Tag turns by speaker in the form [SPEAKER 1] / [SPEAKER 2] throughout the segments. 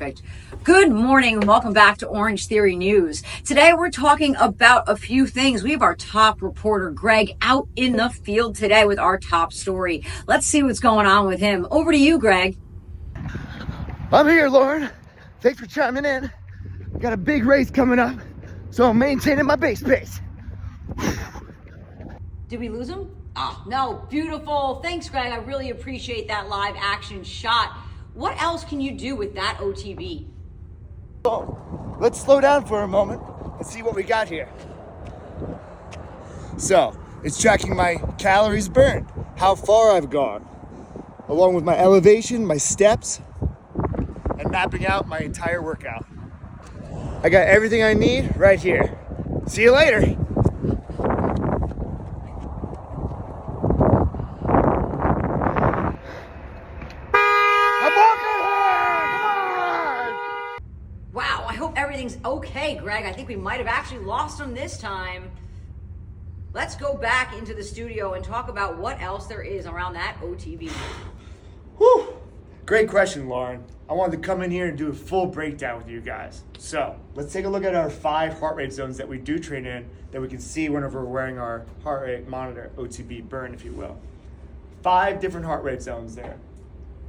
[SPEAKER 1] Perfect. Good morning and welcome back to Orange Theory News. Today we're talking about a few things. We have our top reporter, Greg, out in the field today with our top story. Let's see what's going on with him. Over to you, Greg.
[SPEAKER 2] I'm here, Lauren. Thanks for chiming in. Got a big race coming up, so I'm maintaining my base pace.
[SPEAKER 1] Did we lose him? No. Beautiful. Thanks, Greg. I really appreciate that live action shot. What else can you do with that OTB?
[SPEAKER 2] So, let's slow down for a moment and see what we got here. So, it's tracking my calories burned, how far I've gone, along with my elevation, my steps, and mapping out my entire workout. I got everything I need right here. See you later.
[SPEAKER 1] Wow, I hope everything's okay, Greg. I think we might have actually lost him this time. Let's go back into the studio and talk about what else there is around that OTB.
[SPEAKER 2] Whew. Great question, Lauren. I wanted to come in here and do a full breakdown with you guys. So let's take a look at our 5 heart rate zones that we do train in that we can see whenever we're wearing our heart rate monitor, OTB burn, if you will. 5 different heart rate zones there.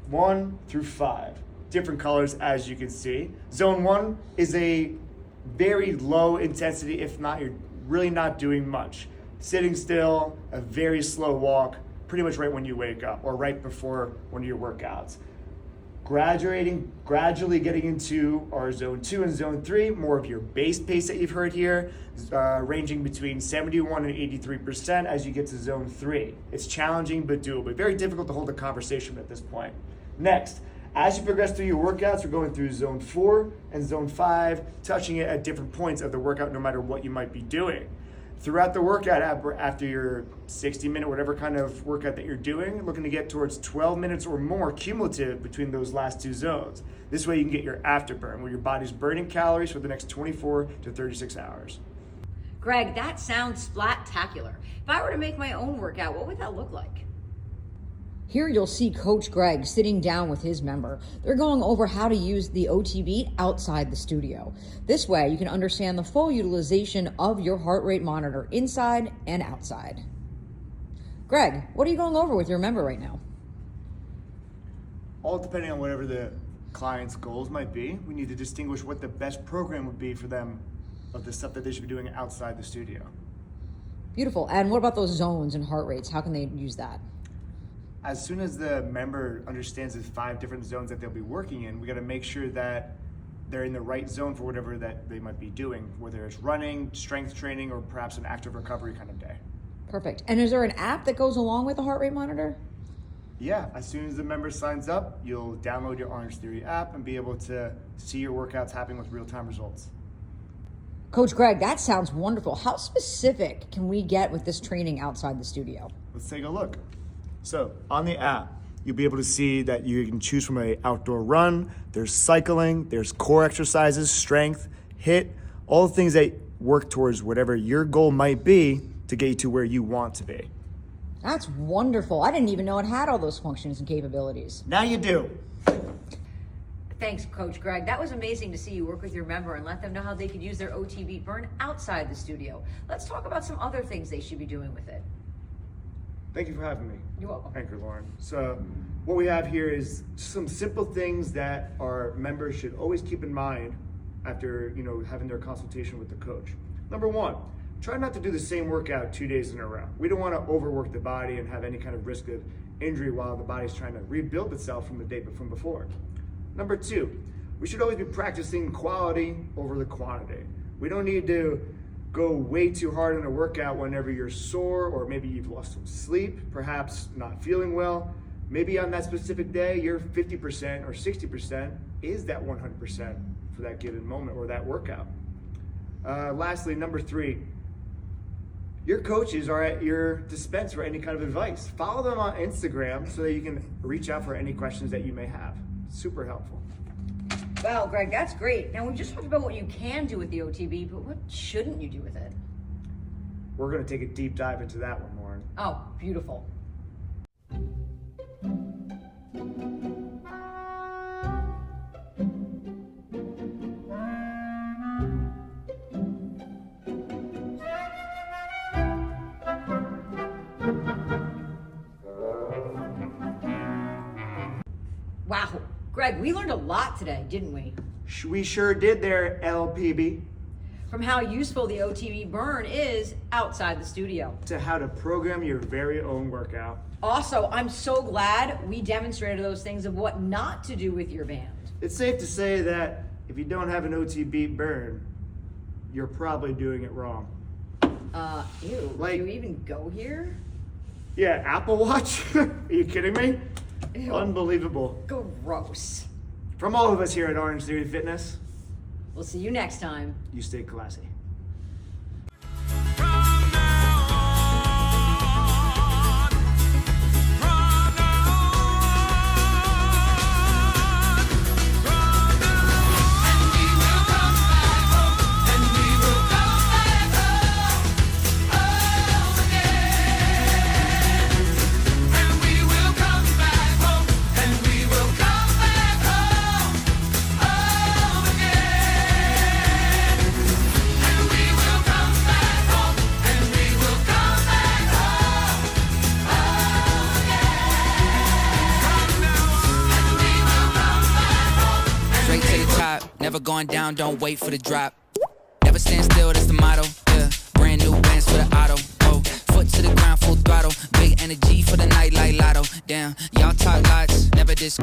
[SPEAKER 2] 1 through 5. Different colors, as you can see. Zone 1 is a very low intensity, if not, you're really not doing much. Sitting still, a very slow walk, pretty much right when you wake up or right before one of your workouts. Gradually getting into our zone 2 and zone 3, more of your base pace that you've heard here, ranging between 71 and 83% as you get to zone 3. It's challenging but doable. Very difficult to hold a conversation at this point. Next, as you progress through your workouts, we're going through zone 4 and zone 5, touching it at different points of the workout no matter what you might be doing. Throughout the workout, after your 60-minute, whatever kind of workout that you're doing, looking to get towards 12 minutes or more cumulative between those last 2 zones. This way you can get your afterburn, where your body's burning calories for the next 24 to 36 hours.
[SPEAKER 1] Greg, that sounds splat-tacular. If I were to make my own workout, what would that look like? Here you'll see Coach Greg sitting down with his member. They're going over how to use the OTBeat outside the studio. This way you can understand the full utilization of your heart rate monitor inside and outside. Greg, what are you going over with your member right now?
[SPEAKER 2] All depending on whatever the client's goals might be, we need to distinguish what the best program would be for them of the stuff that they should be doing outside the studio.
[SPEAKER 1] Beautiful. And what about those zones and heart rates? How can they use that?
[SPEAKER 2] As soon as the member understands the 5 different zones that they'll be working in, we got to make sure that they're in the right zone for whatever that they might be doing, whether it's running, strength training, or perhaps an active recovery kind of day.
[SPEAKER 1] Perfect. And is there an app that goes along with the heart rate monitor?
[SPEAKER 2] Yeah, as soon as the member signs up, you'll download your Orange Theory app and be able to see your workouts happening with real-time results.
[SPEAKER 1] Coach Greg, that sounds wonderful. How specific can we get with this training outside the studio?
[SPEAKER 2] Let's take a look. So on the app, you'll be able to see that you can choose from an outdoor run, there's cycling, there's core exercises, strength, HIIT, all the things that work towards whatever your goal might be to get you to where you want to be.
[SPEAKER 1] That's wonderful. I didn't even know it had all those functions and capabilities.
[SPEAKER 2] Now you do.
[SPEAKER 1] Thanks, Coach Greg. That was amazing to see you work with your member and let them know how they could use their OTB burn outside the studio. Let's talk about some other things they should be doing with it.
[SPEAKER 2] Thank you for having me.
[SPEAKER 1] You're welcome.
[SPEAKER 2] Thank you, Lauren. So what we have here is some simple things that our members should always keep in mind after having their consultation with the coach. Number 1, try not to do the same workout 2 days in a row. We don't want to overwork the body and have any kind of risk of injury while the body's trying to rebuild itself from the day from before. Number 2, we should always be practicing quality over the quantity. We don't need to go way too hard in a workout whenever you're sore or maybe you've lost some sleep, perhaps not feeling well. Maybe on that specific day, your 50% or 60% is that 100% for that given moment or that workout. Lastly, number 3, your coaches are at your dispense for any kind of advice. Follow them on Instagram so that you can reach out for any questions that you may have. Super helpful.
[SPEAKER 1] Well, Greg, that's great. Now, we just talked about what you can do with the OTB, but what shouldn't you do with it?
[SPEAKER 2] We're going to take a deep dive into that one, Lauren.
[SPEAKER 1] Oh, beautiful. Wow, Greg, we learned a lot today, didn't we?
[SPEAKER 2] We sure did there, LPB.
[SPEAKER 1] From how useful the OTB burn is outside the studio.
[SPEAKER 2] To how to program your very own workout.
[SPEAKER 1] Also, I'm so glad we demonstrated those things of what not to do with your band.
[SPEAKER 2] It's safe to say that if you don't have an OTBeat burn, you're probably doing it wrong.
[SPEAKER 1] Ew,
[SPEAKER 2] Like-
[SPEAKER 1] do you even go here?
[SPEAKER 2] Yeah, Apple Watch? Are you kidding me?
[SPEAKER 1] Ew.
[SPEAKER 2] Unbelievable.
[SPEAKER 1] Gross.
[SPEAKER 2] From all of us here at Orange Theory Fitness,
[SPEAKER 1] We'll see you next time.
[SPEAKER 2] you stay classy.
[SPEAKER 3] Straight to the top, never going down, don't wait for the drop. Never stand still, that's the motto. Yeah, brand new bands for the auto. Oh, foot to the ground, full throttle. Big energy for the night like lotto. Damn, y'all talk lots, never this.